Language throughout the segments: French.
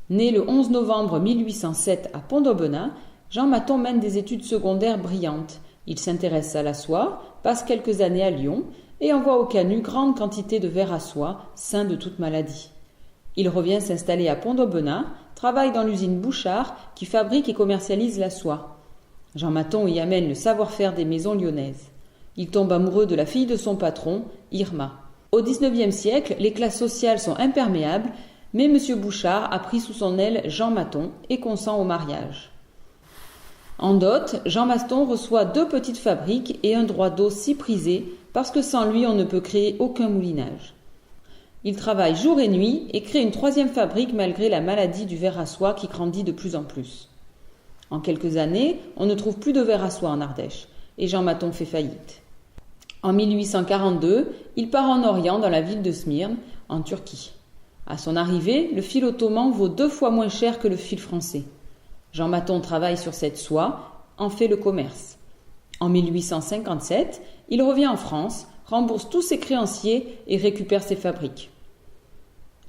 Né le 11 novembre 1807 à Pont-d'Aubenas, Jean Maton mène des études secondaires brillantes. Il s'intéresse à la soie, passe quelques années à Lyon et envoie au Canut grande quantité de vers à soie, sain de toute maladie. Il revient s'installer à Pont-d'Aubenas, travaille dans l'usine Bouchard qui fabrique et commercialise la soie. Jean Maton y amène le savoir-faire des maisons lyonnaises. Il tombe amoureux de la fille de son patron, Irma. Au XIXe siècle, les classes sociales sont imperméables, mais M. Bouchard a pris sous son aile Jean Maton et consent au mariage. En dot, Jean Maton reçoit 2 petites fabriques et un droit d'eau si prisé parce que sans lui on ne peut créer aucun moulinage. Il travaille jour et nuit et crée une 3e fabrique malgré la maladie du ver à soie qui grandit de plus en plus. En quelques années, on ne trouve plus de ver à soie en Ardèche et Jean Maton fait faillite. En 1842, il part en Orient dans la ville de Smyrne, en Turquie. À son arrivée, le fil ottoman vaut 2 fois moins cher que le fil français. Jean Maton travaille sur cette soie, en fait le commerce. En 1857, il revient en France, rembourse tous ses créanciers et récupère ses fabriques.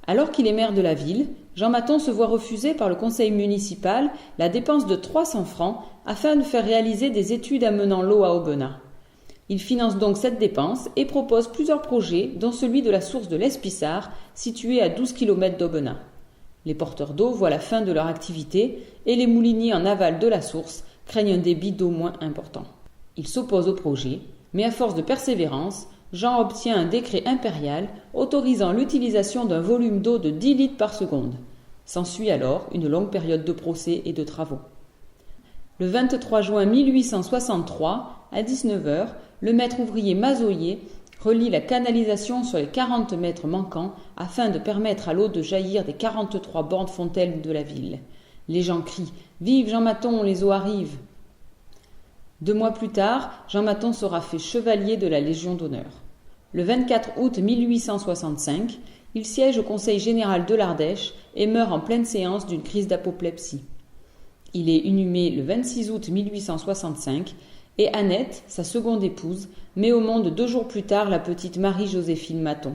Alors qu'il est maire de la ville, Jean Maton se voit refuser par le conseil municipal la dépense de 300 francs afin de faire réaliser des études amenant l'eau à Aubenas. Il finance donc cette dépense et propose plusieurs projets, dont celui de la source de l'Espissard, située à 12 km d'Aubenas. Les porteurs d'eau voient la fin de leur activité et les mouliniers en aval de la source craignent un débit d'eau moins important. Il s'oppose au projet, mais à force de persévérance, Jean obtient un décret impérial autorisant l'utilisation d'un volume d'eau de 10 litres par seconde. S'ensuit alors une longue période de procès et de travaux. Le 23 juin 1863, à 19h, le maître ouvrier Mazoyer relie la canalisation sur les 40 mètres manquants afin de permettre à l'eau de jaillir des 43 bornes fontaines de la ville. Les gens crient « Vive Jean Maton, les eaux arrivent !» 2 mois plus tard, Jean Maton sera fait chevalier de la Légion d'honneur. Le 24 août 1865, il siège au Conseil général de l'Ardèche et meurt en pleine séance d'une crise d'apoplexie. Il est inhumé le 26 août 1865 et Annette, sa seconde épouse, met au monde 2 jours plus tard la petite Marie-Joséphine Maton.